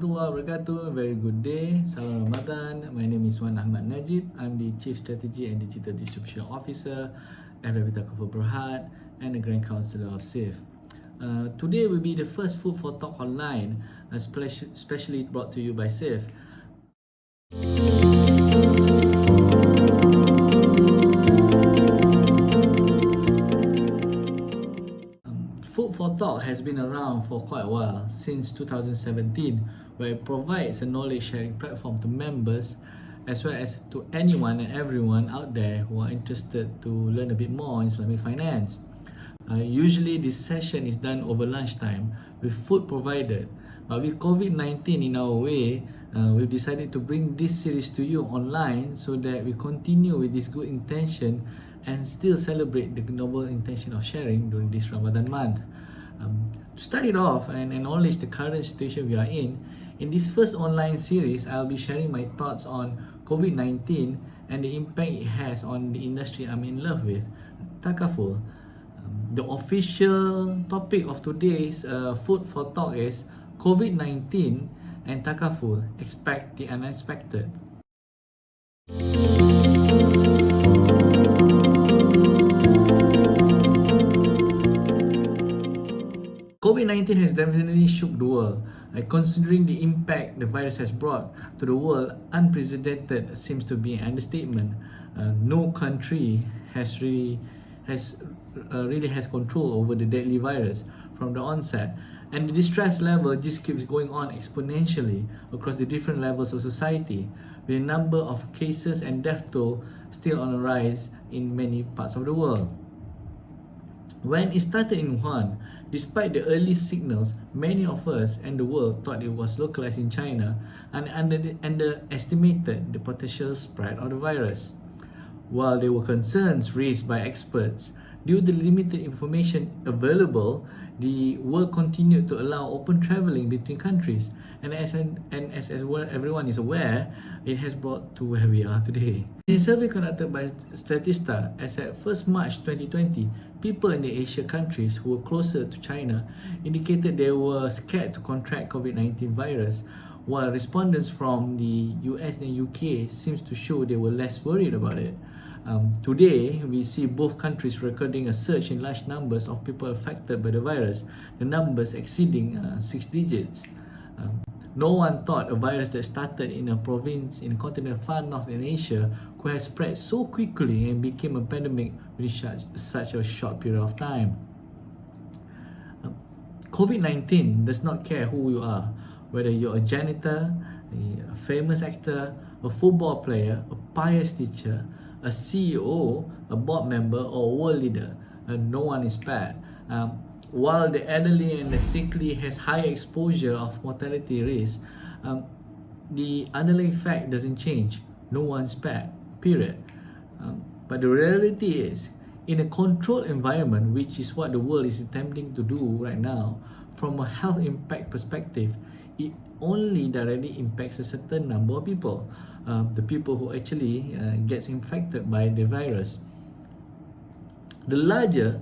warahmatullahi wabarakatuh. Very good day. Salam Ramadan. My name is Wan Ahmad Najib. I'm the Chief Strategy and Digital Distribution Officer at Rabita Kufur Berhad and the Grand Councillor of SIF. Today will be the first Food for Talk online, specially brought to you by SIF. Food for Talk has been around for quite a while, since 2017, where it provides a knowledge sharing platform to members as well as to anyone and everyone out there who are interested to learn a bit more on Islamic finance. Usually this session is done over lunchtime with food provided, but with COVID-19 in our way, we've decided to bring this series to you online so that we continue with this good intention and still celebrate the noble intention of sharing during this Ramadan month. To start it off and acknowledge the current situation we are in this first online series, I'll be sharing my thoughts on COVID-19 and the impact it has on the industry I'm in love with, Takaful. The official topic of today's Food for Talk is COVID-19 and Takaful, expect the unexpected. COVID-19 has definitely shook the world. Considering the impact the virus has brought to the world, unprecedented seems to be an understatement. No country really has control over the deadly virus from the onset, and the distress level just keeps going on exponentially across the different levels of society, with a number of cases and death toll still on the rise in many parts of the world. When it started in Wuhan, despite the early signals, many of us and the world thought it was localized in China and underestimated the potential spread of the virus. While there were concerns raised by experts, due to the limited information available, the world continued to allow open travelling between countries, and as everyone is aware, it has brought to where we are today. In a survey conducted by Statista, as at 1st March 2020, people in the Asia countries who were closer to China indicated they were scared to contract COVID-19 virus, while respondents from the US and UK seems to show they were less worried about it. Today, we see both countries recording a surge in large numbers of people affected by the virus, the numbers exceeding 6 digits. No one thought a virus that started in a province in a continent far north in Asia could have spread so quickly and became a pandemic within such a short period of time. COVID-19 does not care who you are, whether you're a janitor, a famous actor, a football player, a pious teacher, a CEO, a board member, or a world leader. No one is spared. While the elderly and the sickly has high exposure of mortality risk, the underlying fact doesn't change. No one's spared, period. But the reality is, in a controlled environment, which is what the world is attempting to do right now, from a health impact perspective, it only directly impacts a certain number of people, the people who actually gets infected by the virus. The larger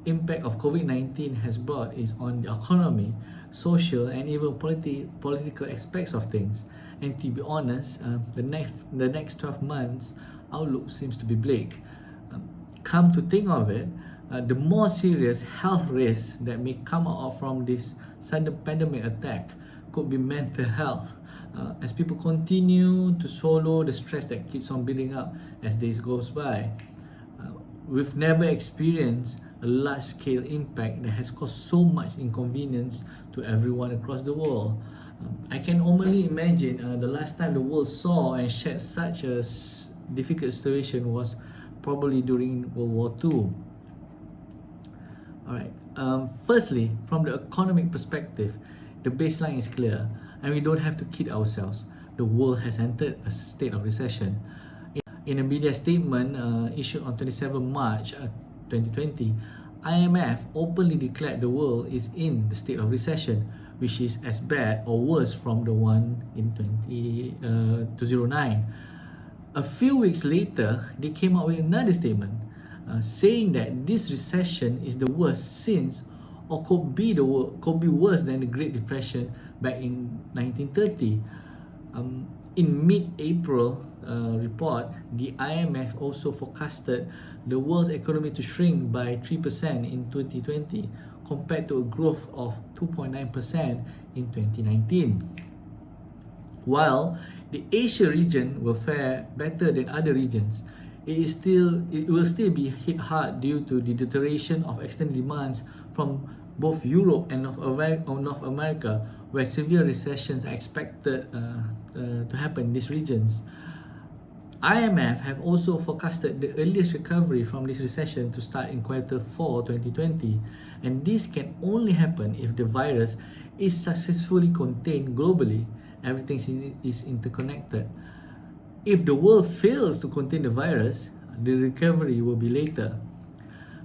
impact of COVID-19 has brought is on the economy, social, and even political aspects of things. And to be honest, the next 12 months outlook seems to be bleak. Come to think of it, the more serious health risks that may come out from this sudden pandemic attack could be mental health, as people continue to swallow the stress that keeps on building up as days goes by. We've never experienced a large-scale impact that has caused so much inconvenience to everyone across the world. I can only imagine the last time the world saw and shared such a difficult situation was probably during World War II. Alright, firstly, from the economic perspective, the baseline is clear and we don't have to kid ourselves. The world has entered a state of recession. In a media statement issued on 27 March 2020, IMF openly declared the world is in the state of recession, which is as bad or worse from the one in 2009. A few weeks later, they came out with another statement saying that this recession is the worst since or could be worse than the Great Depression back in 1930. In mid-April report, the IMF also forecasted the world's economy to shrink by 3% in 2020 compared to a growth of 2.9% in 2019. While the Asia region will fare better than other regions, it will still be hit hard due to the deterioration of external demands from both Europe and North America, where severe recessions are expected to happen in these regions. IMF have also forecasted the earliest recovery from this recession to start in Q4 2020, and this can only happen if the virus is successfully contained globally. Everything is interconnected. If the world fails to contain the virus, the recovery will be later.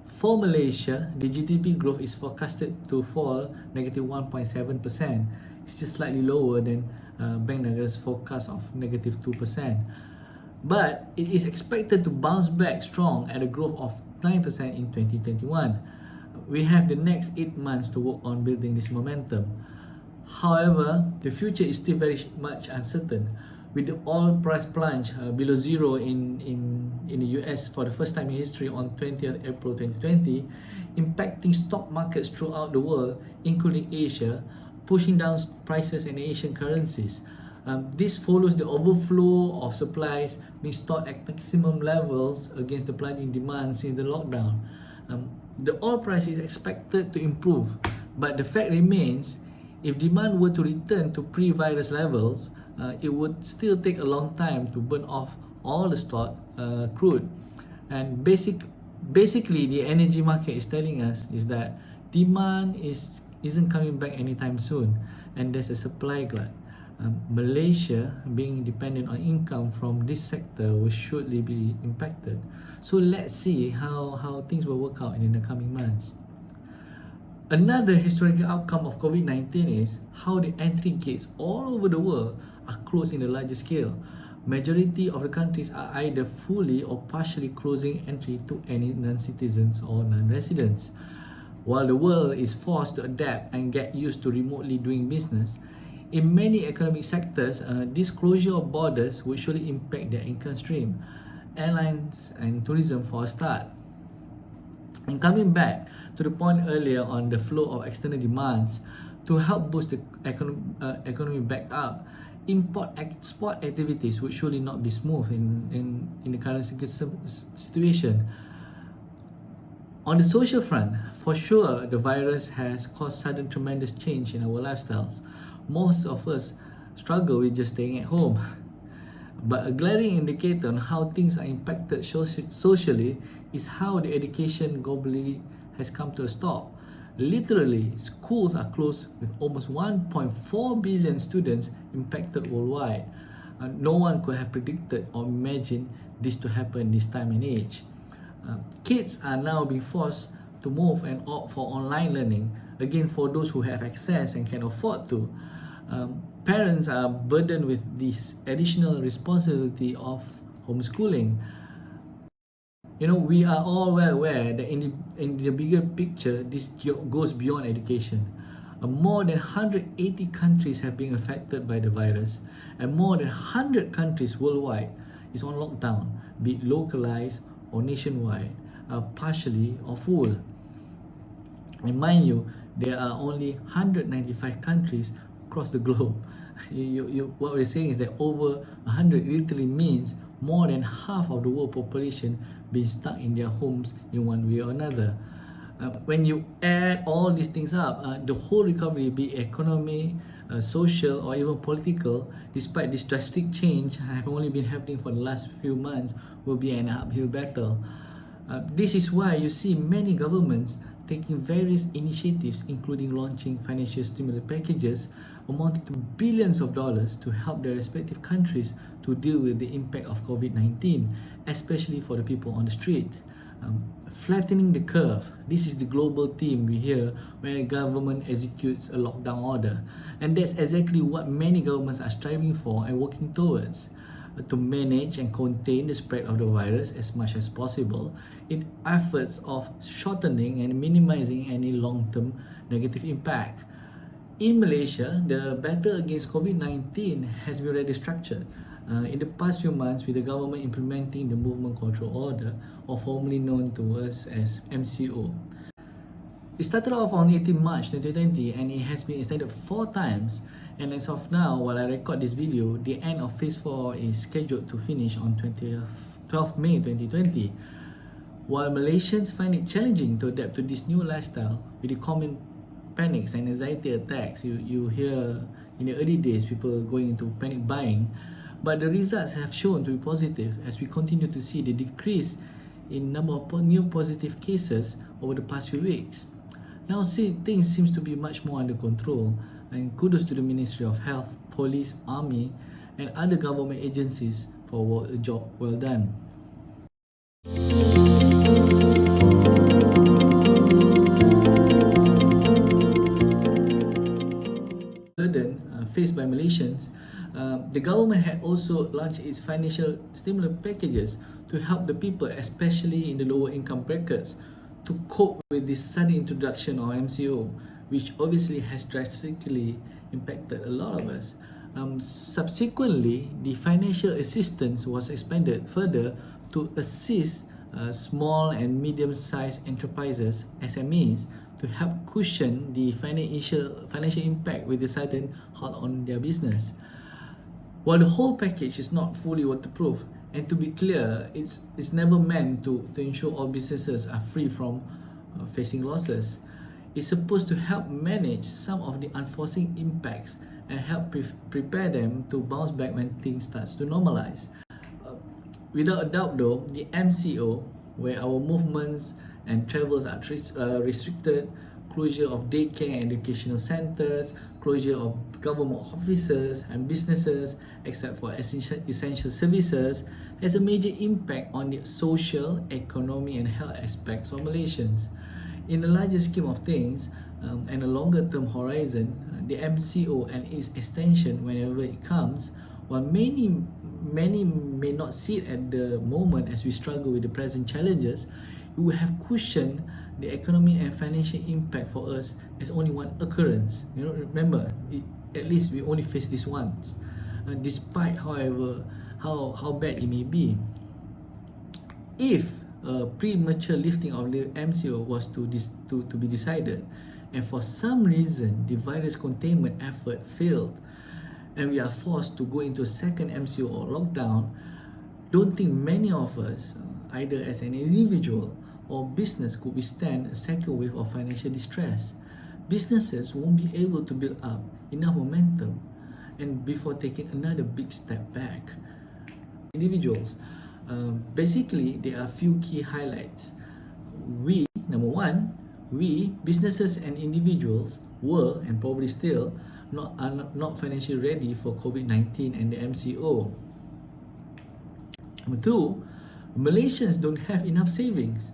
For Malaysia, the GDP growth is forecasted to fall negative 1.7%. It's just slightly lower than Bank Negara's forecast of negative 2%. But it is expected to bounce back strong at a growth of 9% in 2021. We have the next 8 months to work on building this momentum. However, the future is still very much uncertain. With the oil price plunge below zero in the US for the first time in history on 20th April 2020, impacting stock markets throughout the world, including Asia, pushing down prices in Asian currencies. This follows the overflow of supplies being stored at maximum levels against the plunging demand since the lockdown. The oil price is expected to improve, but the fact remains, if demand were to return to pre-virus levels, it would still take a long time to burn off all the stored crude. And basically, the energy market is telling us is that demand isn't coming back anytime soon, and there's a supply glut. Malaysia, being dependent on income from this sector, will surely be impacted. So let's see how things will work out in the coming months. Another historical outcome of COVID-19 is how the entry gates all over the world are closed in a larger scale. Majority of the countries are either fully or partially closing entry to any non-citizens or non-residents. While the world is forced to adapt and get used to remotely doing business, in many economic sectors, this closure of borders will surely impact their income stream. Airlines and tourism for a start. And coming back to the point earlier on the flow of external demands, to help boost the economy back up, import-export activities would surely not be smooth in the current situation. On the social front, for sure, the virus has caused sudden tremendous change in our lifestyles. Most of us struggle with just staying at home. But a glaring indicator on how things are impacted socially is how the education globally has come to a stop. Literally, schools are closed with almost 1.4 billion students impacted worldwide. No one could have predicted or imagined this to happen this time and age. Kids are now being forced to move and opt for online learning, again for those who have access and can afford to. Parents are burdened with this additional responsibility of homeschooling. You know, we are all well aware that in the bigger picture, this goes beyond education. More than 180 countries have been affected by the virus, and more than 100 countries worldwide is on lockdown, be it localized or nationwide, partially or full. And mind you, there are only 195 countries across the globe. What we're saying is that over 100 literally means more than half of the world population being stuck in their homes in one way or another. When you add all these things up, the whole recovery, be it economic, social, or even political, despite this drastic change have only been happening for the last few months, will be an uphill battle. This is why you see many governments taking various initiatives, including launching financial stimulus packages amounting to billions of dollars to help their respective countries to deal with the impact of COVID-19, especially for the people on the street. Flattening the curve. This is the global theme we hear when a government executes a lockdown order. And that's exactly what many governments are striving for and working towards. to manage and contain the spread of the virus as much as possible in efforts of shortening and minimizing any long-term negative impact. In Malaysia, the battle against COVID-19 has been already structured. In the past few months, with the government implementing the Movement Control Order, or formerly known to us as MCO. It started off on 18 March 2020 and it has been extended 4 times, and as of now, while I record this video, the end of Phase 4 is scheduled to finish on 12 May 2020. While Malaysians find it challenging to adapt to this new lifestyle with the common panics and anxiety attacks, you hear in the early days people going into panic buying, but the results have shown to be positive as we continue to see the decrease in number of new positive cases over the past few weeks. Now things seems to be much more under control, and kudos to the Ministry of Health, Police, Army and other government agencies for a job well done. Burden faced by Malaysians, the government had also launched its financial stimulus packages to help the people, especially in the lower income brackets, to cope with this sudden introduction of MCO, which obviously has drastically impacted a lot of us. Subsequently, the financial assistance was expanded further to assist small and medium-sized enterprises, SMEs, to help cushion the financial impact with the sudden halt on their business. While the whole package is not fully waterproof, and to be clear, it's never meant to ensure all businesses are free from facing losses. It's supposed to help manage some of the unforeseen impacts and help prepare them to bounce back when things starts to normalize. Without a doubt though, the MCO, where our movements and travels are restricted, closure of daycare and educational centers, closure of government offices and businesses except for essential services, has a major impact on the social, economic and health aspects of Malaysians. In the larger scheme of things and a longer term horizon, the MCO and its extension whenever it comes, while many may not see it at the moment as we struggle with the present challenges, it will have cushioned the economic and financial impact for us as only one occurrence. Remember, at least we only face this once, despite however how bad it may be. If a premature lifting of the MCO was to be decided, and for some reason the virus containment effort failed, and we are forced to go into a second MCO or lockdown, don't think many of us, either as an individual or business, could withstand a second wave of financial distress. Businesses won't be able to build up enough momentum and before taking another big step back. Individuals, basically there are a few key highlights. Number one, businesses and individuals were and probably still are not financially ready for COVID-19 and the MCO. Number two, Malaysians don't have enough savings.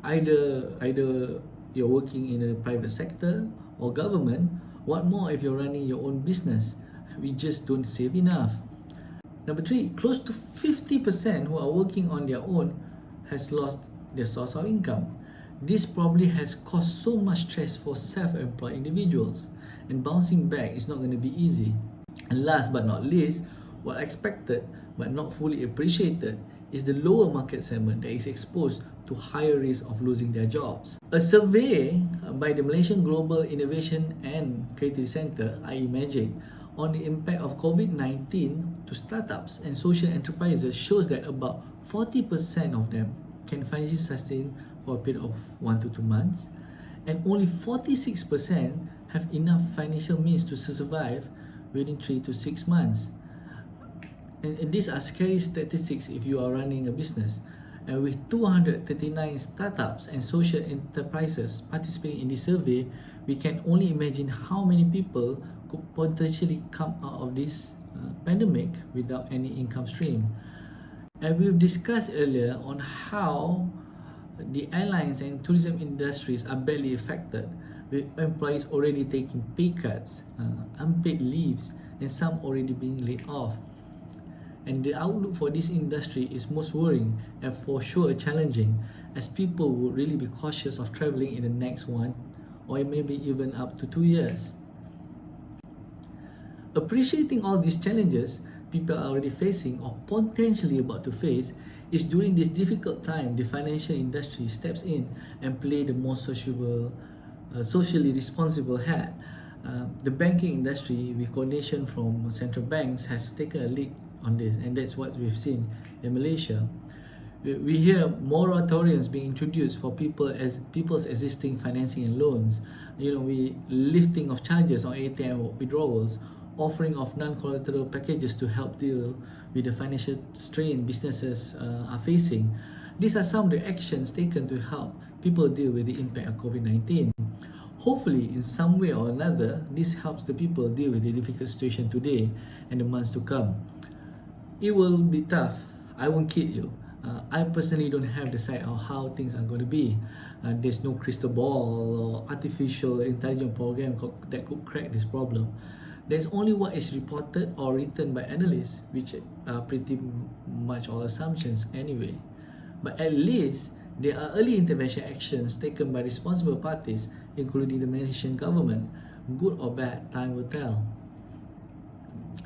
Either you're working in the private sector or government. What more if you're running your own business? We just don't save enough. Number three, close to 50% who are working on their own has lost their source of income. This probably has caused so much stress for self-employed individuals, and bouncing back is not going to be easy. And last but not least, what expected but not fully appreciated is the lower market segment that is exposed to higher risk of losing their jobs. A survey by the Malaysian Global Innovation and Creative Centre, i.e. MAGIC, on the impact of COVID-19 to startups and social enterprises shows that about 40% of them can financially sustain for a period of 1 to 2 months, and only 46% have enough financial means to survive within 3 to 6 months. And these are scary statistics if you are running a business. And with 239 startups and social enterprises participating in this survey, we can only imagine how many people could potentially come out of this pandemic without any income stream. And we've discussed earlier on how the airlines and tourism industries are badly affected, with employees already taking pay cuts, unpaid leaves, and some already being laid off. and the outlook for this industry is most worrying and for sure challenging, as people would really be cautious of traveling in the next one or maybe even up to 2 years. Appreciating all these challenges people are already facing or potentially about to face, is during this difficult time the financial industry steps in and play the most socially responsible hat. The banking industry, with coordination from central banks, has taken a lead on this, and that's what we've seen in Malaysia. We hear moratoriums being introduced for people's existing financing and loans. We lifting of charges on ATM withdrawals, offering of non-collateral packages to help deal with the financial strain businesses are facing. These are some of the actions taken to help people deal with the impact of COVID-19. Hopefully, in some way or another, this helps the people deal with the difficult situation today and the months to come. It will be tough, I won't kid you. I personally don't have the sight of how things are going to be. There's no crystal ball or artificial intelligence program that could crack this problem. There's only what is reported or written by analysts, which are pretty much all assumptions anyway. But at least there are early intervention actions taken by responsible parties, including the Malaysian government. Good or bad, time will tell.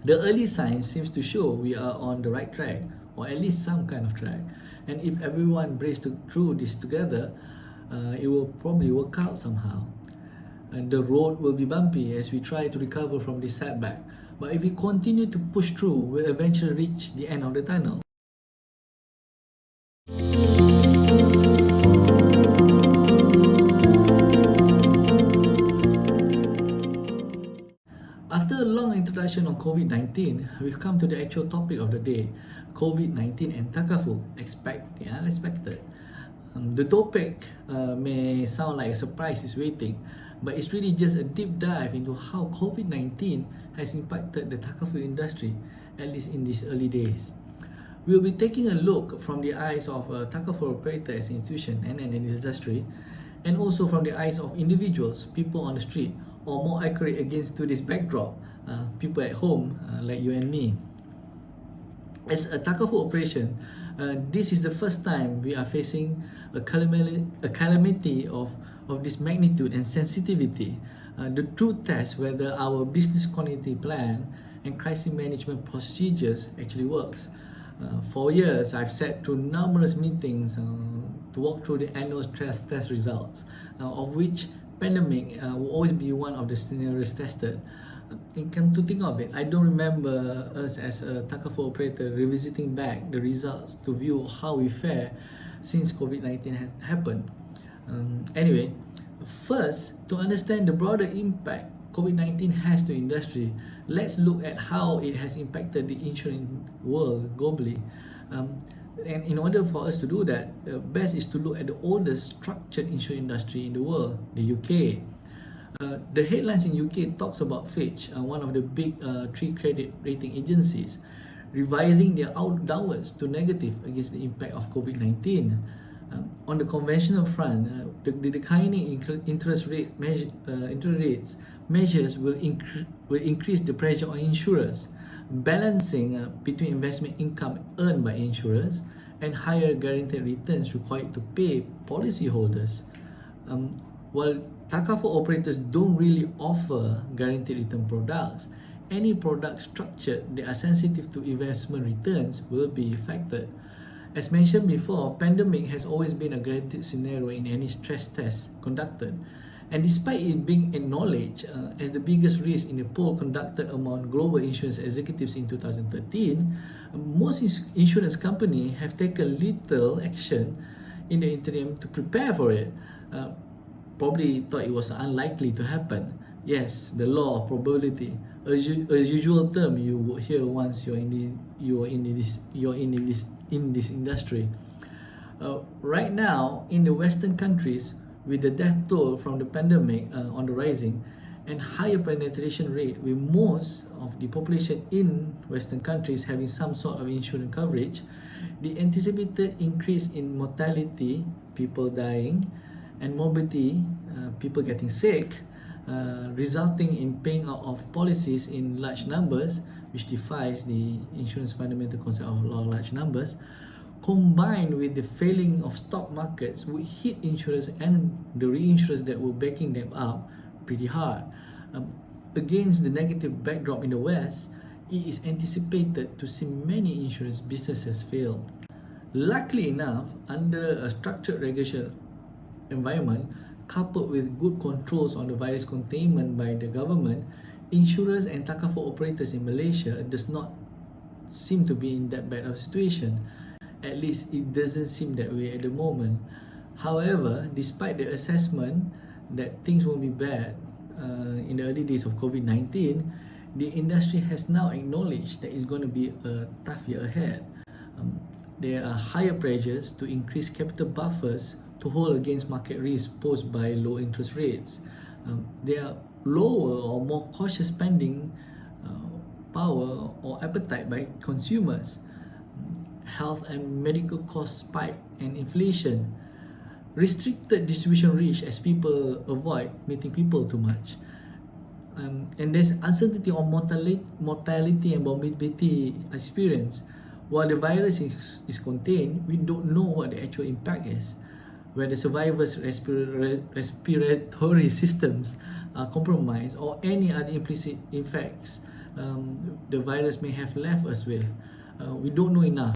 The early signs seems to show we are on the right track, or at least some kind of track. And if everyone braces through this together, it will probably work out somehow. And the road will be bumpy as we try to recover from this setback. But if we continue to push through, we'll eventually reach the end of the tunnel. After a long introduction on COVID-19, we've come to the actual topic of the day, COVID-19 and Takaful, expect the unexpected. The topic may sound like a surprise is waiting, but it's really just a deep dive into how COVID-19 has impacted the Takaful industry, at least in these early days. We'll be taking a look from the eyes of a Takaful operator as an institution and an industry, and also from the eyes of individuals, people on the street, or more accurate against to this backdrop, people at home like you and me. As a Takaful operation, this is the first time we are facing a calamity of this magnitude and sensitivity. The true test whether our business continuity plan and crisis management procedures actually works. For years, I've sat through numerous meetings to walk through the annual stress test results, of which pandemic will always be one of the scenarios tested. And come to think of it, I don't remember us as a Takaful operator revisiting back the results to view how we fare since COVID-19 has happened. Anyway, first, to understand the broader impact COVID-19 has to industry, let's look at how it has impacted the insurance world globally. And in order for us to do that, best is to look at the oldest structured insurance industry in the world, the UK. The headlines in UK talks about Fitch, one of the big three credit rating agencies, revising their downwards to negative against the impact of COVID-19. On the conventional front, the declining interest rates measures will increase the pressure on insurers, balancing between investment income earned by insurers and higher guaranteed returns required to pay policyholders. While Takaful operators don't really offer guaranteed return products, any product structured that are sensitive to investment returns will be affected. As mentioned before, pandemic has always been a guaranteed scenario in any stress test conducted. And despite it being acknowledged as the biggest risk in the poll conducted among global insurance executives in 2013, most insurance companies have taken little action in the interim to prepare for it. Probably thought it was unlikely to happen. Yes, the law of probability, a usual term you would hear once you're in this industry. Right now, in the Western countries, with the death toll from the pandemic on the rising and higher penetration rate, with most of the population in Western countries having some sort of insurance coverage, the anticipated increase in mortality, people dying, and morbidity, people getting sick, resulting in paying out of policies in large numbers, which defies the insurance fundamental concept of law of large numbers, combined with the failing of stock markets, would hit insurers and the reinsurers that were backing them up pretty hard. Against the negative backdrop in the West, it is anticipated to see many insurance businesses fail. Luckily enough, under a structured regulation environment, coupled with good controls on the virus containment by the government, insurers and takaful operators in Malaysia does not seem to be in that bad of a situation. At least it doesn't seem that way at the moment. However, despite the assessment that things will be bad in the early days of COVID-19, the industry has now acknowledged that it's going to be a tough year ahead. There are higher pressures to increase capital buffers to hold against market risk posed by low interest rates. There are lower or more cautious spending power or appetite by consumers. Health and medical costs spike and inflation. Restricted distribution reach as people avoid meeting people too much. And there's uncertainty on mortality and morbidity experience. While the virus is contained, we don't know what the actual impact is. Whether survivors' respiratory systems are compromised or any other implicit effects the virus may have left us with. We don't know enough.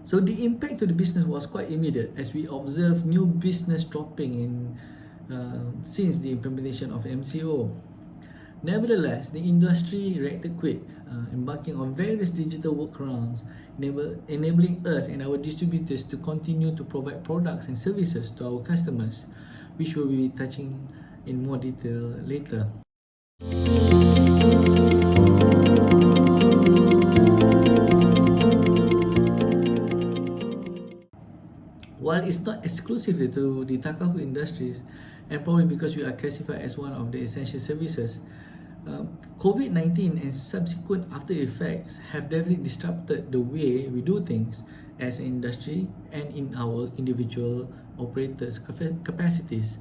So the impact to the business was quite immediate as we observed new business dropping in since the implementation of MCO. Nevertheless, the industry reacted quick, embarking on various digital workarounds, enabling us and our distributors to continue to provide products and services to our customers, which we will be touching in more detail later. While it's not exclusively to the takaful industries, and probably because we are classified as one of the essential services, COVID-19 and subsequent after effects have definitely disrupted the way we do things as an industry and in our individual operators' capacities.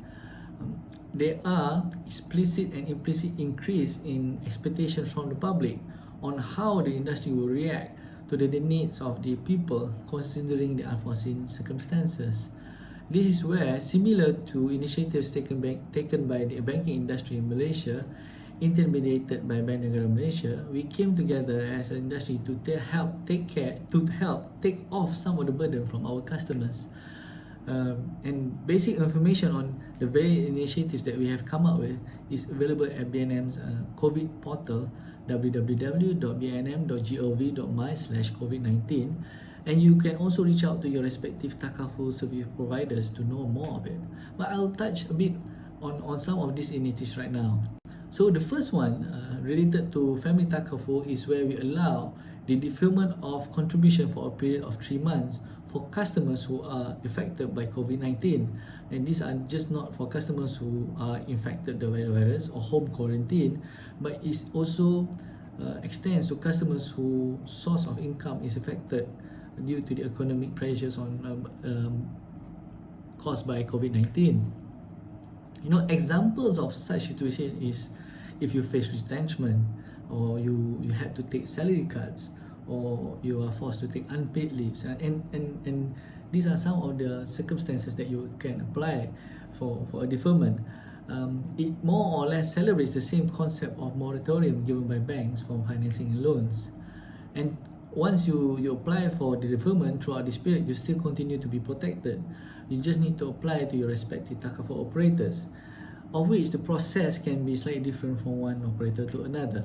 There are explicit and implicit increase in expectations from the public on how the industry will react to the needs of the people considering the unforeseen circumstances. This is where, similar to initiatives taken by the banking industry in Malaysia, intermediated by Bank Negara Malaysia, we came together as an industry to help take off some of the burden from our customers. And basic information on the various initiatives that we have come up with is available at BNM's COVID portal, www.bnm.gov.my/COVID-19, and you can also reach out to your respective takaful service providers to know more of it. But I'll touch a bit on some of these initiatives right now. So the first one related to family takaful is where we allow the deferment of contribution for a period of 3 months for customers who are affected by COVID-19. And these are just not for customers who are infected by the virus or home quarantine, but it also extends to customers whose source of income is affected due to the economic pressures caused by COVID-19. Examples of such situation is if you face retrenchment, or you had to take salary cuts, or you are forced to take unpaid leaves, and these are some of the circumstances that you can apply for a deferment. It more or less celebrates the same concept of moratorium given by banks for financing loans. And once you apply for the deferment throughout this period, you still continue to be protected. You just need to apply to your respective takaful operators, of which the process can be slightly different from one operator to another.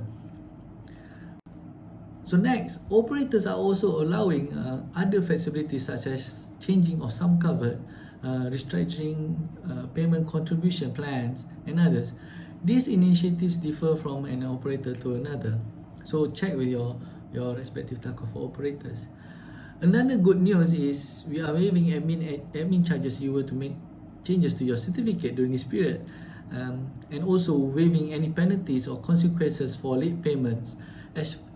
So next, operators are also allowing other flexibilities such as changing of some covered, restructuring payment contribution plans, and others. These initiatives differ from an operator to another, so check with your respective takaful operators. Another good news is we are waiving admin charges if you were to make changes to your certificate during this period, and also waiving any penalties or consequences for late payments,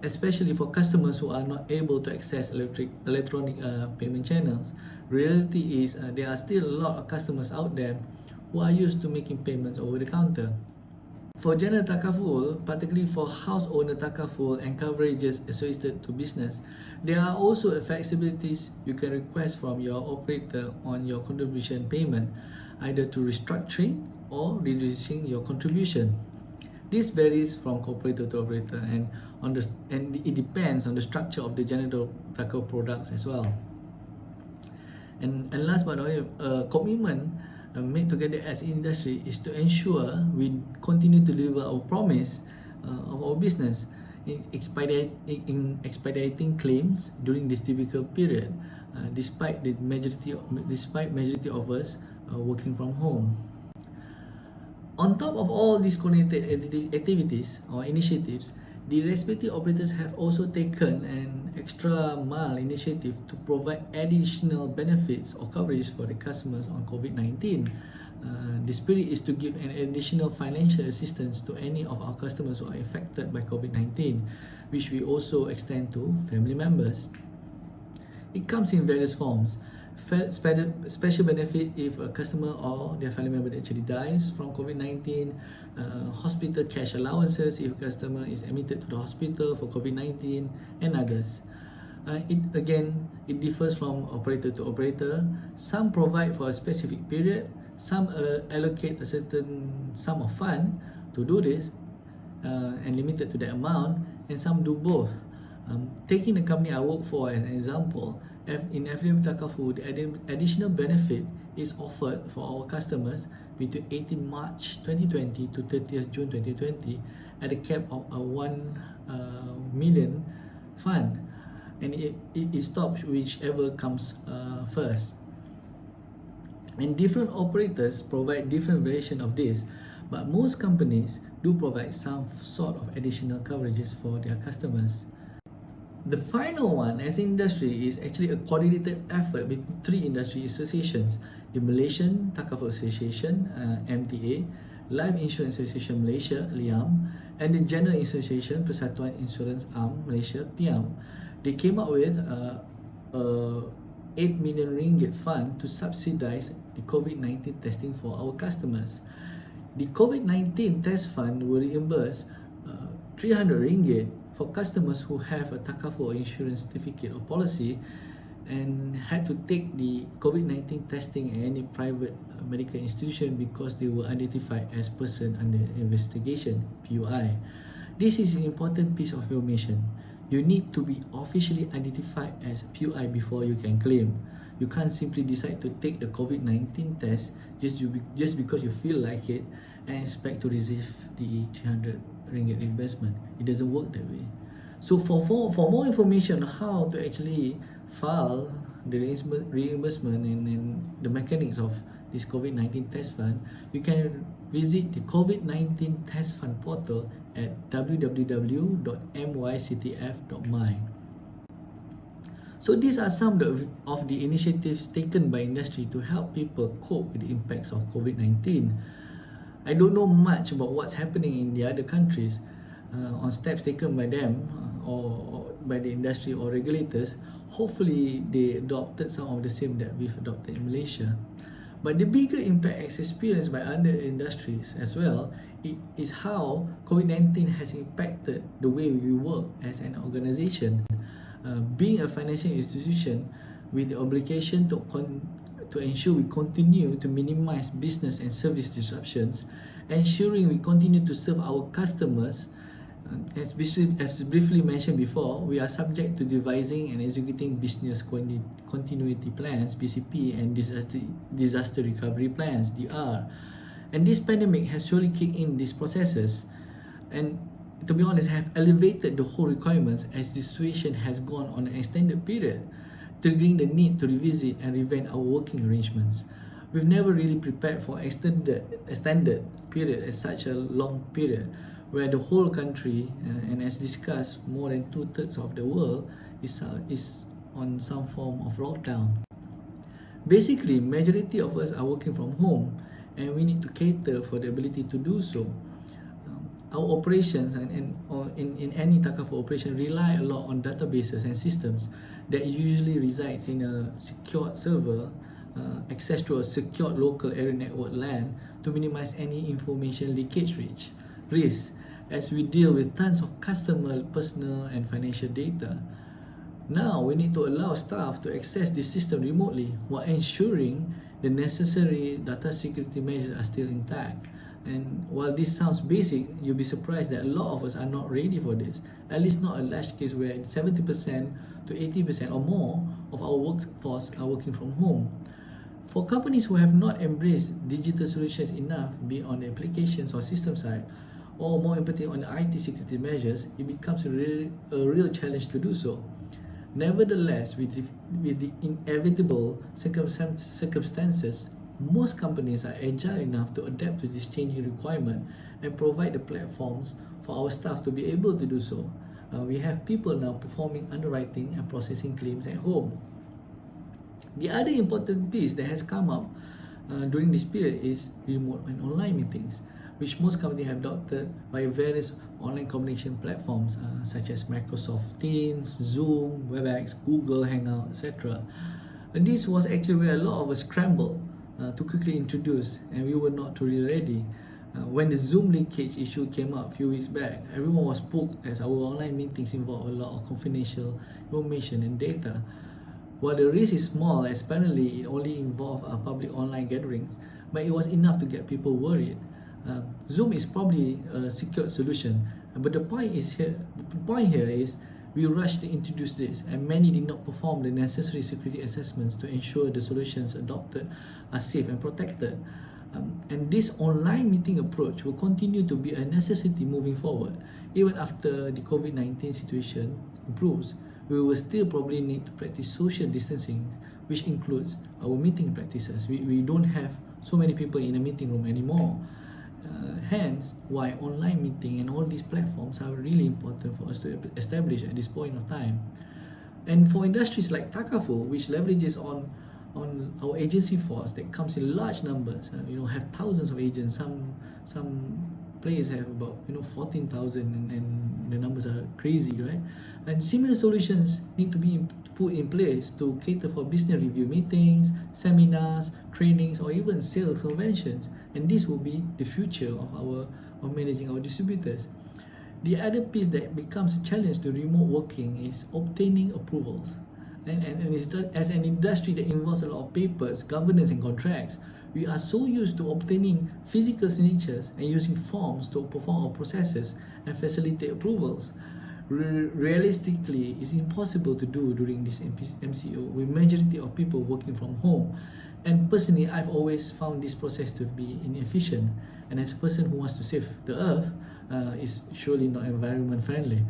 especially for customers who are not able to access electronic payment channels. Reality is there are still a lot of customers out there who are used to making payments over the counter. For general takaful, particularly for house owner takaful and coverages associated to business, there are also flexibilities you can request from your operator on your contribution payment, either to restructuring or reducing your contribution. This varies from operator to operator and it depends on the structure of the general takaful products as well. And last but not least, commitment made together as industry is to ensure we continue to deliver our promise of our business in expediting claims during this difficult period, despite majority of us working from home. On top of all these coordinated activities or initiatives, the respective operators have also taken an extra mile initiative to provide additional benefits or coverage for the customers on COVID-19. The spirit is to give an additional financial assistance to any of our customers who are affected by COVID-19, which we also extend to family members. It comes in various forms. Special benefit if a customer or their family member actually dies from COVID-19, hospital cash allowances if a customer is admitted to the hospital for COVID-19, and others. It differs from operator to operator. Some provide for a specific period, some allocate a certain sum of fund to do this and limited to that amount, and some do both. Taking the company I work for as an example, in FDM Takaful, the additional benefit is offered for our customers between 18 March 2020 to 30th June 2020 at a cap of a 1 million fund, and it stops whichever comes first. And different operators provide different variation of this, but most companies do provide some sort of additional coverages for their customers. The final one as industry is actually a coordinated effort between three industry associations: the Malaysian Takaful Association, MTA, Life Insurance Association Malaysia, LIAM, and the General Association Persatuan Insurans Am Malaysia, PIAM. They came up with a 8 million ringgit fund to subsidize the COVID-19 testing for our customers. The COVID-19 test fund will reimburse 300 ringgit for customers who have a takaful insurance certificate or policy and had to take the COVID-19 testing at any private medical institution because they were identified as person under investigation, PUI. This is an important piece of information. You need to be officially identified as PUI before you can claim. You can't simply decide to take the COVID-19 test just because you feel like it and expect to receive the 300 ringgit reimbursement. It doesn't work that way. So for more information on how to actually file the reimbursement and the mechanics of this COVID-19 test fund, you can visit the COVID-19 test fund portal at www.myctf.my. So these are some of the initiatives taken by industry to help people cope with the impacts of COVID-19. I don't know much about what's happening in the other countries on steps taken by them or by the industry or regulators. Hopefully they adopted some of the same that we've adopted in Malaysia. But the bigger impact as experienced by other industries as well is how COVID-19 has impacted the way we work as an organization. Being a financial institution with the obligation to ensure we continue to minimize business and service disruptions, ensuring we continue to serve our customers. As briefly mentioned before, we are subject to devising and executing business continuity plans, BCP, and disaster recovery plans, DR. And this pandemic has surely kicked in these processes, and to be honest, have elevated the whole requirements as the situation has gone on an extended period, triggering the need to revisit and revamp our working arrangements. We've never really prepared for extended period as such a long period, where the whole country, and as discussed, more than 2/3 of the world is on some form of lockdown. Basically, majority of us are working from home, and we need to cater for the ability to do so. Our operations in any takaful operation rely a lot on databases and systems that usually resides in a secured server, access to a secured local area network LAN to minimize any information leakage risk. risk as we deal with tons of customer personal and financial data. Now we need to allow staff to access this system remotely while ensuring the necessary data security measures are still intact. And while this sounds basic, you'll be surprised that a lot of us are not ready for this. At least not a large case where 70% to 80% or more of our workforce are working from home. For companies who have not embraced digital solutions enough, be it on the applications or system side, or more importantly on the IT security measures, it becomes a real challenge to do so. Nevertheless, with the inevitable circumstances, most companies are agile enough to adapt to this changing requirement and provide the platforms for our staff to be able to do so. We have people now performing underwriting and processing claims at home. The other important piece that has come up during this period is remote and online meetings, which most companies have adopted by various online communication platforms such as Microsoft Teams, Zoom, WebEx, Google Hangout, etc. And this was actually where a lot of us scrambled to quickly introduce, and we were not truly ready. When the Zoom leakage issue came up a few weeks back, everyone was spooked as our online meetings involve a lot of confidential information and data. While the risk is small, as apparently it only involved public online gatherings, but it was enough to get people worried. Zoom is probably a secured solution, but the point here is we rushed to introduce this, and many did not perform the necessary security assessments to ensure the solutions adopted are safe and protected. And this online meeting approach will continue to be a necessity moving forward. Even after the COVID-19 situation improves, we will still probably need to practice social distancing, which includes our meeting practices. We don't have so many people in a meeting room anymore. Hence, why online meeting and all these platforms are really important for us to establish at this point of time. And for industries like Takaful, which leverages on our agency force that comes in large numbers, have thousands of agents. Some players have about 14,000, and the numbers are crazy, right? And similar solutions need to be put in place to cater for business review meetings, seminars, trainings, or even sales conventions. And this will be the future of managing our distributors. The other piece that becomes a challenge to remote working is obtaining approvals. And as an industry that involves a lot of papers, governance, and contracts, we are so used to obtaining physical signatures and using forms to perform our processes and facilitate approvals. Realistically, it's impossible to do during this MCO with majority of people working from home. And personally, I've always found this process to be inefficient. And as a person who wants to save the earth, it's surely not environment friendly.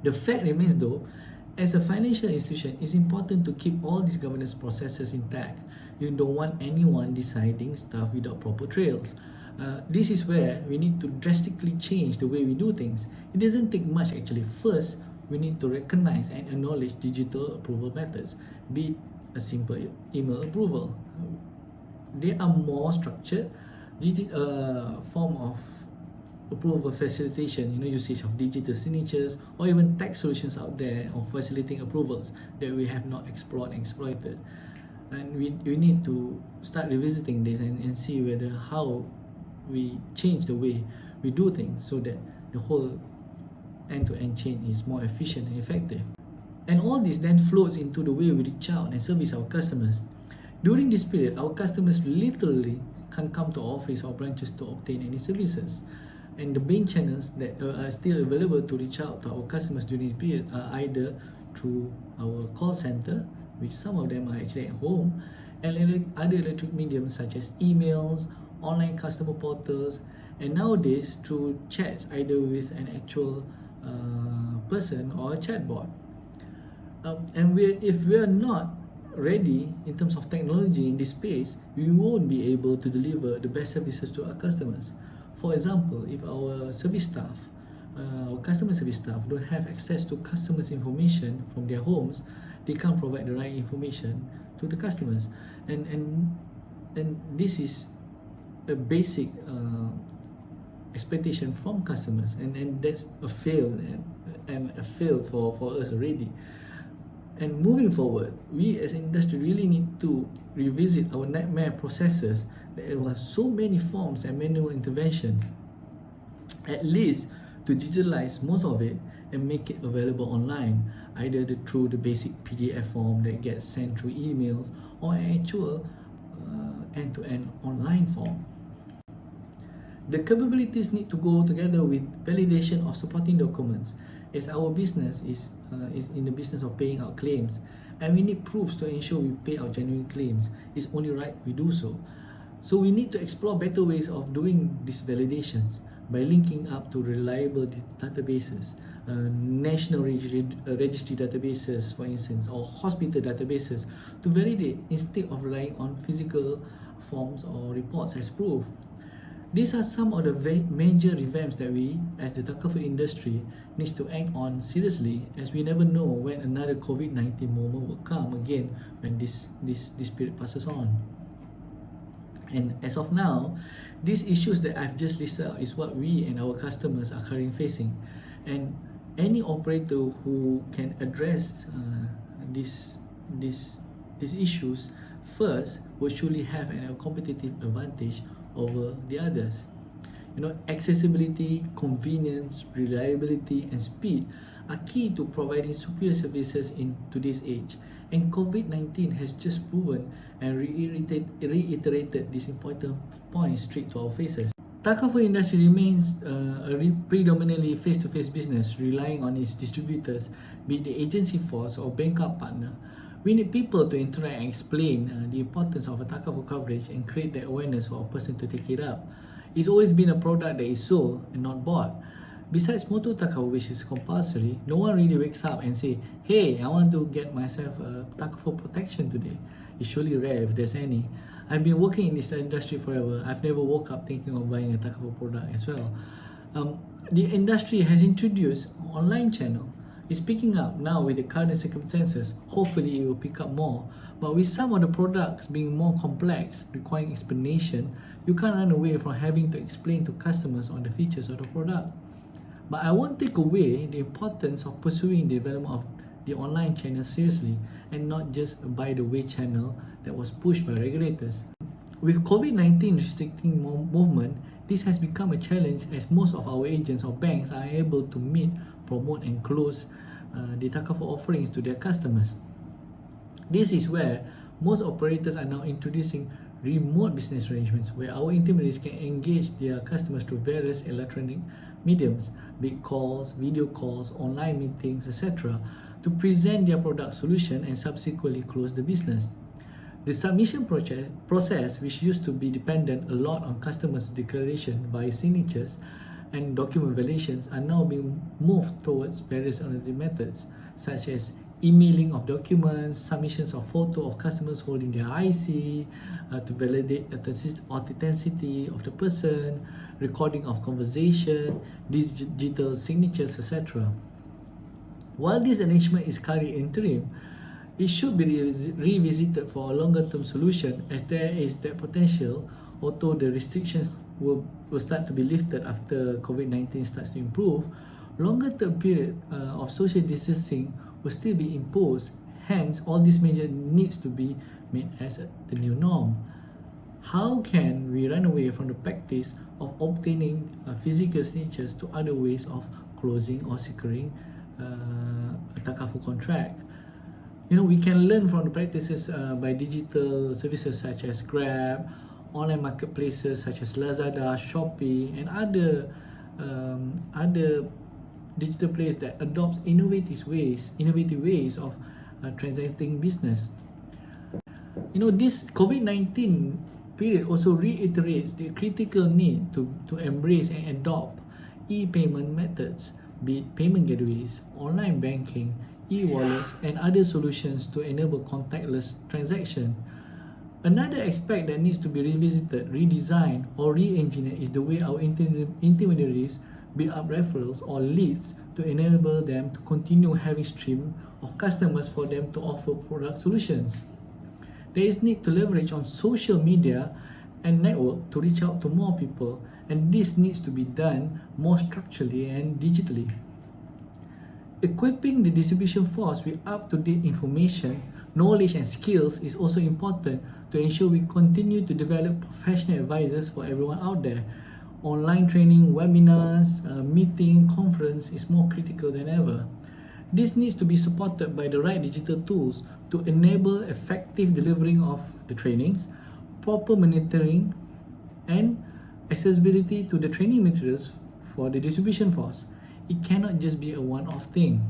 The fact remains though, as a financial institution, it's important to keep all these governance processes intact. You don't want anyone deciding stuff without proper trails. This is where we need to drastically change the way we do things. It doesn't take much actually. First, we need to recognize and acknowledge digital approval methods, be it a simple email approval. They are more structured form of approval facilitation, usage of digital signatures, or even tech solutions out there of facilitating approvals that we have not explored and exploited. And we need to start revisiting this and see how we change the way we do things so that the whole end-to-end chain is more efficient and effective. And all this then flows into the way we reach out and service our customers. During this period, our customers literally can't come to office or branches to obtain any services. And the main channels that are still available to reach out to our customers during this period are either through our call center, which some of them are actually at home, and other electronic mediums such as emails, online customer portals, and nowadays through chats either with an actual person or a chatbot. And if we are not ready in terms of technology in this space, we won't be able to deliver the best services to our customers. For example, if our service staff, our customer service staff don't have access to customers' information from their homes, they can't provide the right information to the customers. And this is a basic expectation from customers, and that's a fail and a fail for us already. And moving forward, we as an industry really need to revisit our nightmare processes that involve so many forms and manual interventions. at least to digitalize most of it and make it available online, either through the basic PDF form that gets sent through emails or an actual end-to-end online form. The capabilities need to go together with validation of supporting documents, as our business is in the business of paying out claims, and we need proofs to ensure we pay our genuine claims. It's only right we do so. So we need to explore better ways of doing these validations by linking up to reliable databases, national registry databases, for instance, or hospital databases to validate instead of relying on physical forms or reports as proof. These are some of the major revamps that we, as the Takaful industry, needs to act on seriously, as we never know when another COVID-19 moment will come again when this period passes on. And as of now, these issues that I've just listed out is what we and our customers are currently facing. And any operator who can address these issues first will surely have a competitive advantage over the others. You know, accessibility, convenience, reliability, and speed are key to providing superior services in today's age. And COVID-19 has just proven and reiterated these important points straight to our faces. Takaful industry remains a predominantly face-to-face business, relying on its distributors, be it the agency force or bank-up partner. We need people to interact and explain the importance of a Takaful coverage and create the awareness for a person to take it up. It's always been a product that is sold and not bought. Besides Motu Takaful, which is compulsory, no one really wakes up and say, "Hey, I want to get myself a Takaful protection today." It's surely rare if there's any. I've been working in this industry forever. I've never woke up thinking of buying a Takaful product as well. The industry has introduced an online channel. It's picking up now with the current circumstances. Hopefully it will pick up more. But with some of the products being more complex, requiring explanation, you can't run away from having to explain to customers on the features of the product. But I won't take away the importance of pursuing the development of the online channel seriously and not just a by-the-way channel that was pushed by regulators. With COVID-19 restricting movement, this has become a challenge as most of our agents or banks are able to meet, promote and close the Takaful offerings to their customers. This is where most operators are now introducing remote business arrangements where our intermediaries can engage their customers through various electronic mediums, be it calls, video calls, online meetings, etc., to present their product solution and subsequently close the business. The submission process, which used to be dependent a lot on customers' declaration by signatures and document validations, are now being moved towards various alternative methods, such as emailing of documents, submissions of photo of customers holding their IC to validate authenticity of the person, recording of conversation, digital signatures, etc. While this arrangement is currently interim, it should be revisited for a longer-term solution, as there is that potential, although the restrictions will start to be lifted after COVID-19 starts to improve, longer-term period of social distancing will still be imposed. Hence, all these measures needs to be made as the new norm. How can we run away from the practice of obtaining physical signatures to other ways of closing or securing a Takaful contract? You know, we can learn from the practices by digital services such as Grab, online marketplaces such as Lazada, Shopee, and other digital players that adopt innovative ways of transacting business. You know, this COVID-19 period also reiterates the critical need to embrace and adopt e-payment methods, be it payment gateways, online banking, e-wallets, and other solutions to enable contactless transaction. Another aspect that needs to be revisited, redesigned, or re-engineered is the way our intermediaries build up referrals or leads to enable them to continue having stream of customers for them to offer product solutions. There is need to leverage on social media and network to reach out to more people, and this needs to be done more structurally and digitally. Equipping the distribution force with up-to-date information, knowledge and skills is also important to ensure we continue to develop professional advisors for everyone out there. Online training, webinars, meeting, conference is more critical than ever. This needs to be supported by the right digital tools to enable effective delivering of the trainings, proper monitoring, and accessibility to the training materials for the distribution force. It cannot just be a one-off thing.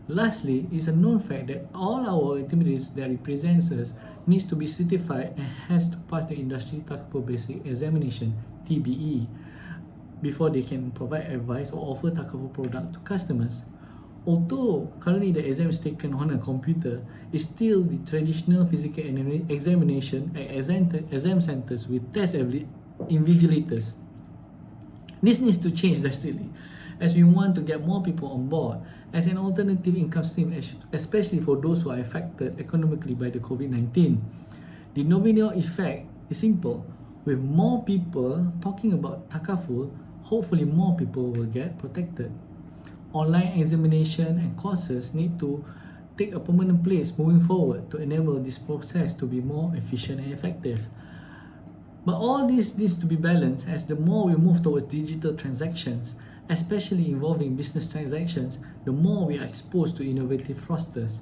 Lastly, it's a known fact that all our activities that represents us needs to be certified and has to pass the industry Takaful Basic Examination (TBE) before they can provide advice or offer Takaful product to customers. Although currently the exam is taken on a computer, it's still the traditional physical examination at exam centers with test invigilators. This needs to change drastically as we want to get more people on board as an alternative income stream, especially for those who are affected economically by the COVID-19. The domino effect is simple. With more people talking about Takaful, hopefully more people will get protected. Online examination and courses need to take a permanent place moving forward to enable this process to be more efficient and effective. But all this needs to be balanced as the more we move towards digital transactions, especially involving business transactions, the more we are exposed to innovative fraudsters.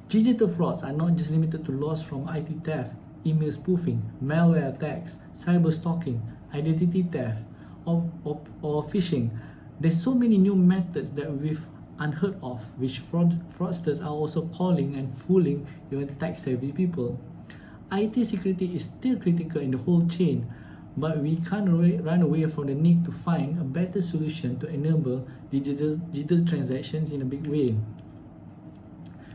Digital frauds are not just limited to loss from IT theft, email spoofing, malware attacks, cyber stalking, identity theft, or phishing. There's so many new methods that we've unheard of, which fraudsters are also calling and fooling even tech-savvy people. IT security is still critical in the whole chain, but we can't run away from the need to find a better solution to enable digital transactions in a big way.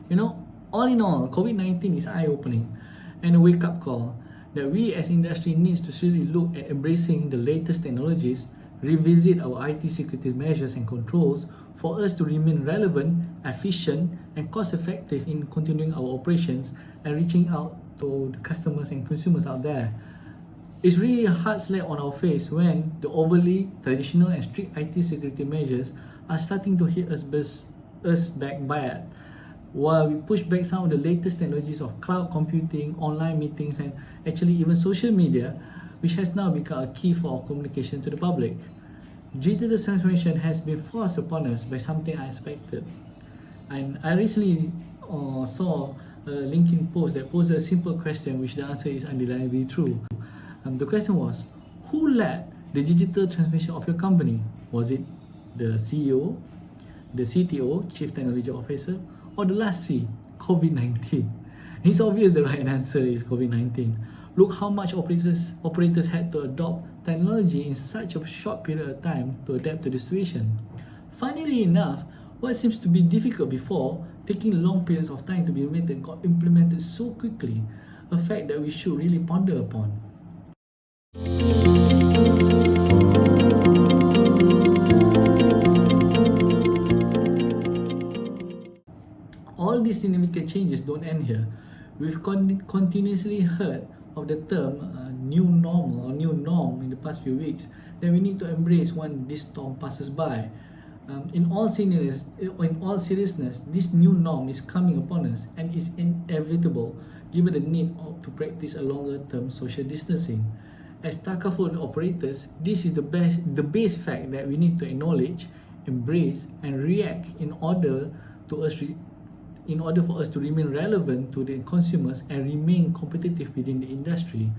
You know, all in all, COVID-19 is eye-opening and a wake-up call that we as industry needs to seriously look at embracing the latest technologies, revisit our IT security measures and controls for us to remain relevant, efficient, and cost-effective in continuing our operations and reaching out to the customers and consumers out there. It's really a hard slap on our face when the overly traditional and strict IT security measures are starting to hit us back bad, while we push back some of the latest technologies of cloud computing, online meetings, and actually even social media, which has now become a key for our communication to the public. Digital transformation has been forced upon us by something unexpected. And I recently saw a LinkedIn post that posed a simple question, which the answer is undeniably true. The question was, who led the digital transformation of your company? Was it the CEO, the CTO, Chief Technology Officer, or the last C, COVID-19? It's obvious the right answer is COVID-19. Look how much operators had to adopt technology in such a short period of time to adapt to the situation. Funnily enough, what seems to be difficult before, taking long periods of time to be implemented, got implemented so quickly, a fact that we should really ponder upon. All these significant changes don't end here. We've continuously heard of the term new normal or new norm in the past few weeks that we need to embrace when this storm passes by. In all seriousness, this new norm is coming upon us and is inevitable given the need to practice a longer-term social distancing. As Takaful operators, this is the base fact that we need to acknowledge, embrace, and react in order for us to remain relevant to the consumers and remain competitive within the industry.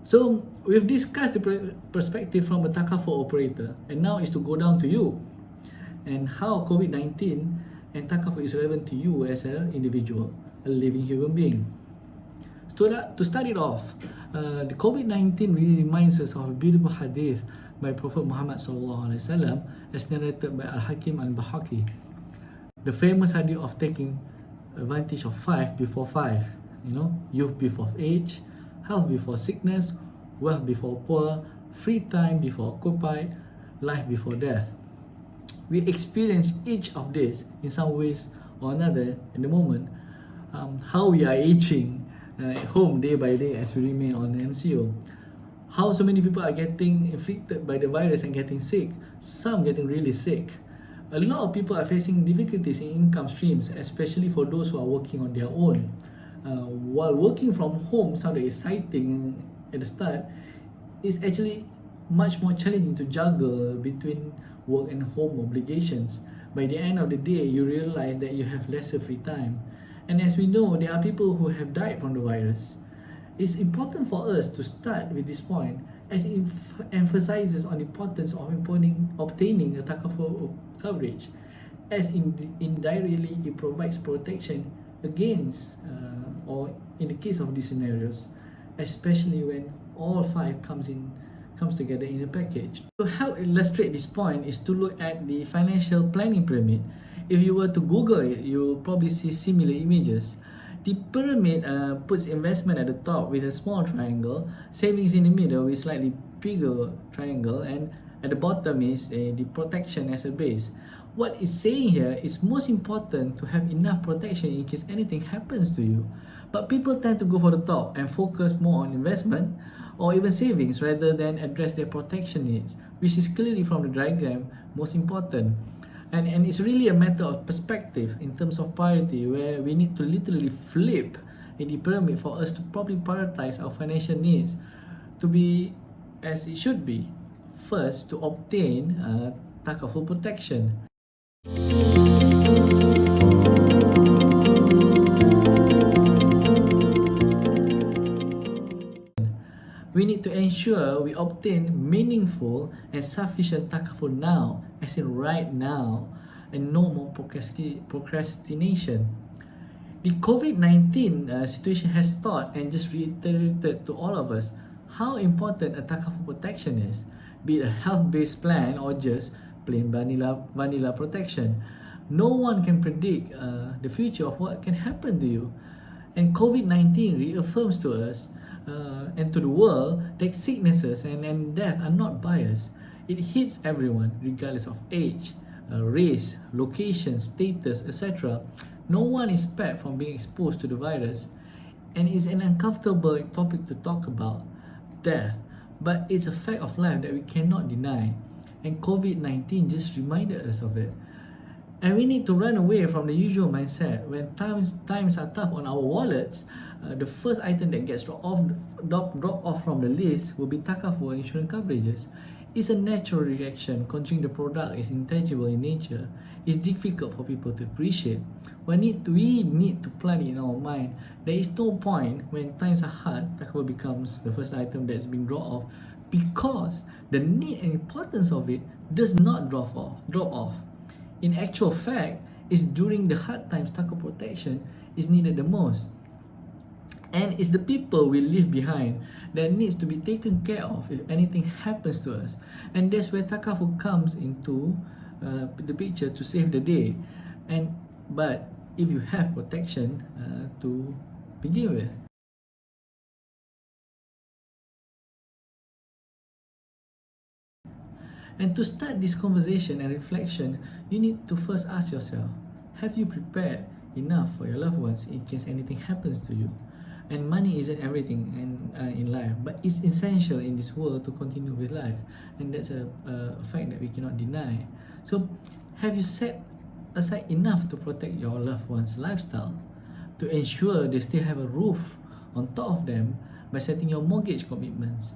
So we've discussed the perspective from a Takaful operator, and now is to go down to you and how COVID-19 and Takaful is relevant to you as an individual, a living human being. To start it off, the COVID-19 really reminds us of a beautiful hadith by Prophet Muhammad SAW as narrated by Al-Hakim Al-Bahaki. The famous hadith of taking advantage of 5 before 5, youth before age, health before sickness, wealth before poor, free time before occupied, life before death. We experience each of these in some ways or another in the moment, how we are aging at home day by day as we remain on MCO. How so many people are getting inflicted by the virus and getting sick, some getting really sick. A lot of people are facing difficulties in income streams, especially for those who are working on their own. While working from home sounded exciting at the start, it's actually much more challenging to juggle between work and home obligations. By the end of the day, you realize that you have lesser free time. And as we know, there are people who have died from the virus. It's important for us to start with this point as it emphasizes on the importance of obtaining a takaful coverage, as indirectly it provides protection against or in the case of these scenarios, especially when all five comes together in a package. To help illustrate this point is to look at the financial planning pyramid. If you were to Google it, you'll probably see similar images. The pyramid puts investment at the top with a small triangle, savings in the middle with slightly bigger triangle, and at the bottom is the protection as a base. What it's saying here is most important to have enough protection in case anything happens to you. But people tend to go for the top and focus more on investment or even savings rather than address their protection needs, which is clearly from the diagram most important. And it's really a matter of perspective in terms of priority, where we need to literally flip in the pyramid for us to properly prioritize our financial needs to be as it should be. First, to obtain takaful protection. We need to ensure we obtain meaningful and sufficient takaful now, as in right now, and no more procrastination. The COVID-19 situation has taught and just reiterated to all of us how important a takaful protection is, be it a health-based plan or just plain vanilla protection. No one can predict the future of what can happen to you. And COVID-19 reaffirms to us and to the world that sicknesses and death are not biased. It hits everyone, regardless of age, race, location, status, etc. No one is spared from being exposed to the virus, and it's an uncomfortable topic to talk about, death, but it's a fact of life that we cannot deny, and COVID-19 just reminded us of it. And we need to run away from the usual mindset. When times are tough on our wallets, the first item that gets dropped off from the list will be takaful insurance coverages. It's a natural reaction considering the product is intangible in nature. It's difficult for people to appreciate. We need to plant it in our mind. There is no point when times are hard, takaful becomes the first item that's being dropped off, because the need and importance of it does not drop off. In actual fact, it's during the hard times takaful protection is needed the most. And it's the people we leave behind that needs to be taken care of if anything happens to us. And that's where takaful comes into the picture to save the day. But if you have protection to begin with. And to start this conversation and reflection, you need to first ask yourself, have you prepared enough for your loved ones in case anything happens to you? And money isn't everything in life, but it's essential in this world to continue with life. And that's a fact that we cannot deny. So, have you set aside enough to protect your loved ones' lifestyle? To ensure they still have a roof on top of them by setting your mortgage commitments?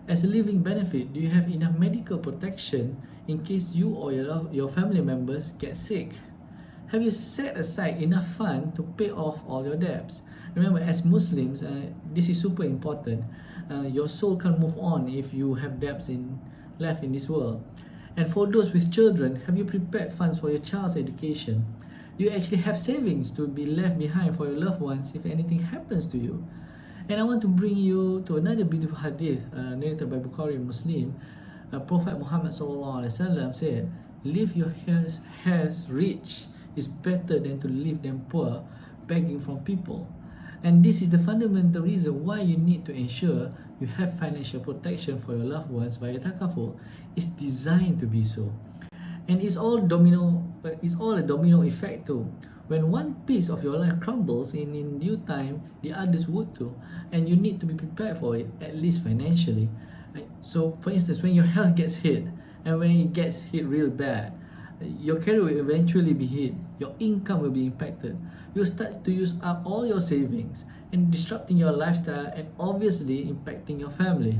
As a living benefit, do you have enough medical protection in case you or your family members get sick? Have you set aside enough fund to pay off all your debts? Remember, as Muslims, this is super important. Your soul can't move on if you have debts left in this world. And for those with children, have you prepared funds for your child's education? Do you actually have savings to be left behind for your loved ones if anything happens to you? And I want to bring you to another beautiful hadith narrated by Bukhari and Muslim. Prophet Muhammad SAW said, "Leave your hairs rich is better than to leave them poor, begging from people." And this is the fundamental reason why you need to ensure you have financial protection for your loved ones via takaful. It's designed to be so. And it's all a domino effect too. When one piece of your life crumbles in due time, the others would too. And you need to be prepared for it, at least financially. So for instance, when your health gets hit, and when it gets hit real bad, your career will eventually be hit, your income will be impacted, you'll start to use up all your savings and disrupting your lifestyle and obviously impacting your family.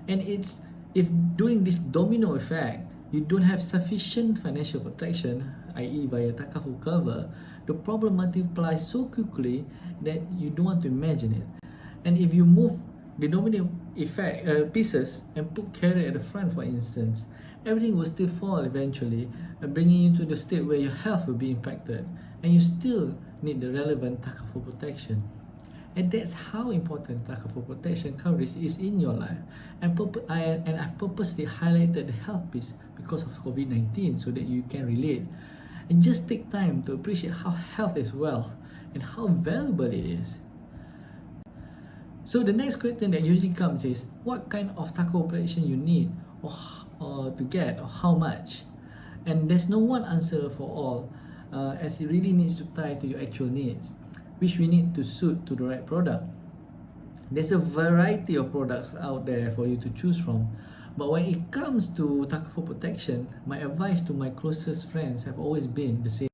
And it's if during this domino effect you don't have sufficient financial protection, i.e. via takaful cover, the problem multiplies so quickly that you don't want to imagine it. And if you move the domino effect pieces and put career at the front, for instance, everything will still fall eventually, bringing you to the state where your health will be impacted, and you still need the relevant takaful protection. And that's how important takaful protection coverage is in your life. And I've purposely highlighted the health piece because of COVID-19 so that you can relate. And just take time to appreciate how health is wealth and how valuable it is. So the next question that usually comes is, what kind of takaful protection you need or to get, or how much? And there's no one answer for all, as it really needs to tie to your actual needs, which we need to suit to the right product. There's a variety of products out there for you to choose from, but when it comes to takaful protection, my advice to my closest friends have always been the same.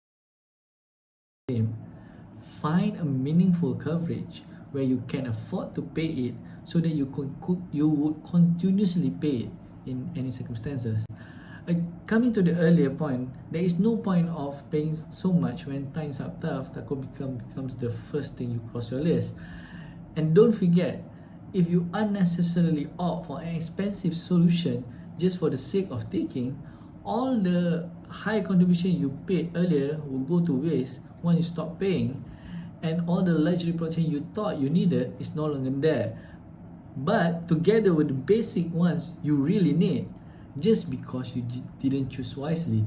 Find a meaningful coverage where you can afford to pay it, so that you would continuously pay it in any circumstances. Coming to the earlier point, there is no point of paying so much when times are tough. Takaful becomes the first thing you cross your list. And don't forget, if you unnecessarily opt for an expensive solution just for the sake of taking, all the high contribution you paid earlier will go to waste once you stop paying, and all the luxury protection you thought you needed is no longer there, but together with the basic ones you really need, just because you didn't choose wisely.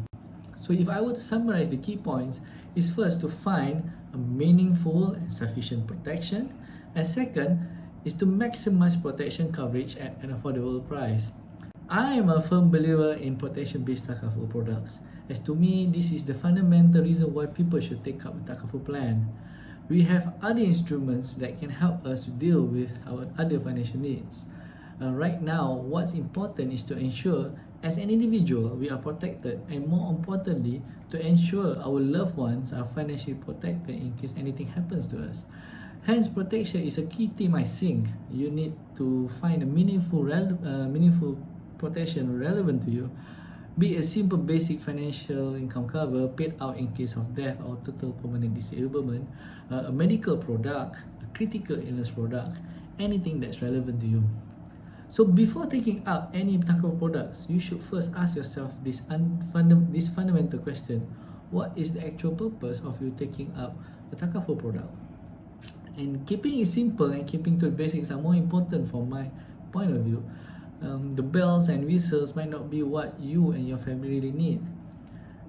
So if I were to summarize the key points, is first to find a meaningful and sufficient protection, and second is to maximize protection coverage at an affordable price. I am a firm believer in protection-based takaful products, as to me this is the fundamental reason why people should take up a takaful plan. We have other instruments that can help us deal with our other financial needs. Right now, what's important is to ensure as an individual we are protected, and more importantly, to ensure our loved ones are financially protected in case anything happens to us. Hence, protection is a key theme I think. You need to find a meaningful protection relevant to you, be it a simple basic financial income cover paid out in case of death or total permanent disablement, a medical product, a critical illness product, anything that's relevant to you. So before taking up any takaful products, you should first ask yourself this fundamental question: what is the actual purpose of you taking up a takaful product? And keeping it simple and keeping to the basics are more important from my point of view. The bells and whistles might not be what you and your family really need.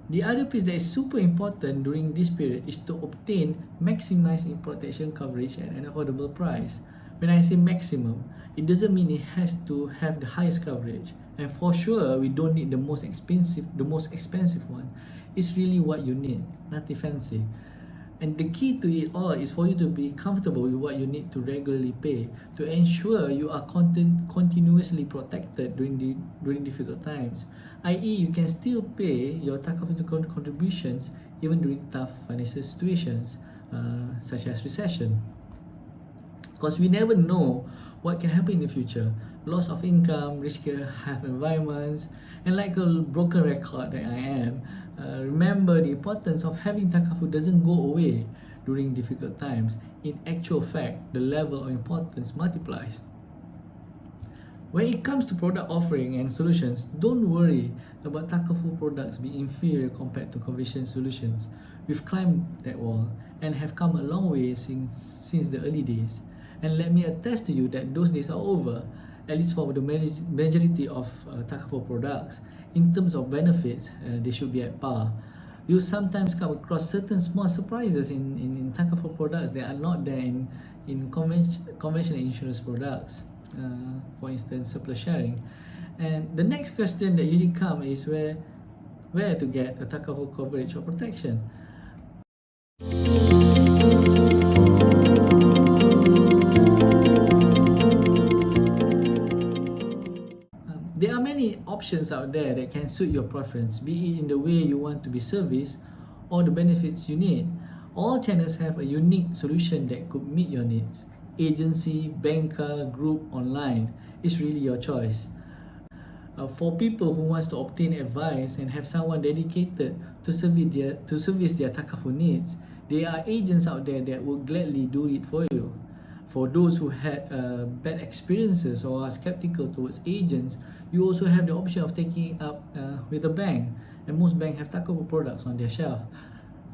The other piece that is super important during this period is to obtain maximizing protection coverage at an affordable price. When I say maximum, it doesn't mean it has to have the highest coverage. And for sure, we don't need the most expensive one. It's really what you need, nothing fancy. And the key to it all is for you to be comfortable with what you need to regularly pay, to ensure you are continuously protected during difficult times. I.e., you can still pay your takaful contributions even during tough financial situations, such as recession. Because we never know what can happen in the future. Loss of income, riskier health environments, and like a broken record that I am, remember the importance of having takaful doesn't go away during difficult times. In actual fact, the level of importance multiplies. When it comes to product offering and solutions, don't worry about takaful products being inferior compared to conventional solutions. We've climbed that wall and have come a long way since the early days. And let me attest to you that those days are over, at least for the majority of takaful products. In terms of benefits, they should be at par. You sometimes come across certain small surprises in takaful products that are not there in conventional insurance products. For instance, surplus sharing. And the next question that usually comes is where to get a takaful coverage or protection. There are many options out there that can suit your preference, be it in the way you want to be serviced or the benefits you need. All channels have a unique solution that could meet your needs. Agency, banker, group, online. It's really your choice. For people who wants to obtain advice and have someone dedicated to service their takaful needs, there are agents out there that will gladly do it for you. For those who had bad experiences or are skeptical towards agents, you also have the option of taking it up with a bank, and most banks have takaful products on their shelf.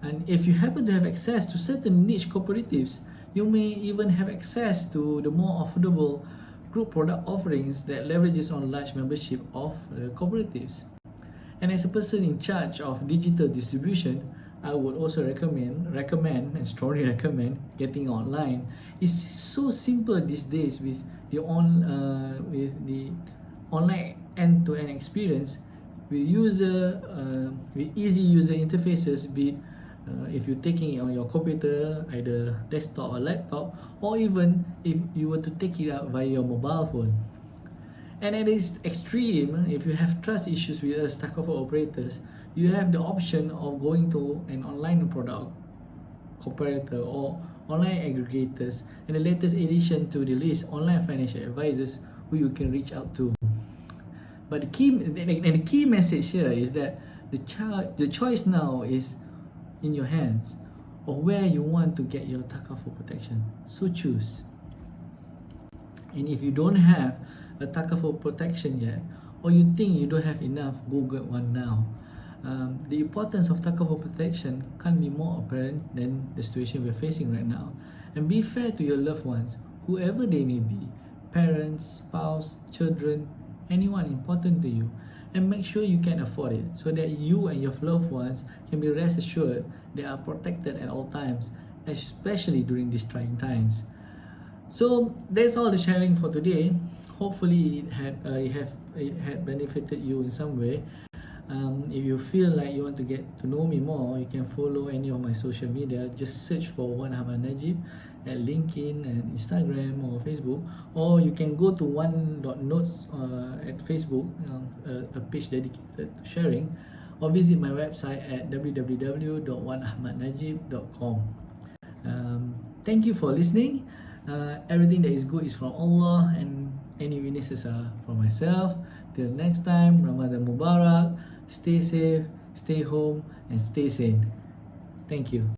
And if you happen to have access to certain niche cooperatives, you may even have access to the more affordable group product offerings that leverages on large membership of cooperatives. And as a person in charge of digital distribution, I would also recommend and strongly recommend getting online. It's so simple these days with the online end-to-end experience with easy user interfaces, be it if you're taking it on your computer, either desktop or laptop, or even if you were to take it out via your mobile phone. And at its extreme, if you have trust issues with us takaful operators, you have the option of going to an online product comparator or online aggregators, and the latest addition to the list, online financial advisors who you can reach out to. But the key message here is that the choice now is in your hands of where you want to get your takaful protection. So choose. And if you don't have a takaful protection yet, or you think you don't have enough, go get one now. The importance of takaful protection can't be more apparent than the situation we're facing right now. And be fair to your loved ones, whoever they may be, parents, spouse, children, anyone important to you, and make sure you can afford it so that you and your loved ones can be rest assured they are protected at all times, especially during these trying times. So that's all the sharing for today. Hopefully it had benefited you in some way. If you feel like you want to get to know me more, you can follow any of my social media. Just search for Wan Ahmad Najib at LinkedIn and Instagram or Facebook, or you can go to one.notes at Facebook, a page dedicated to sharing, or visit my website at www.wanahmadnajib.com. Thank you for listening. Everything that is good is from Allah, and any weaknesses are from myself. Till next time, Ramadan Mubarak. Stay safe, stay home, and stay sane. Thank you.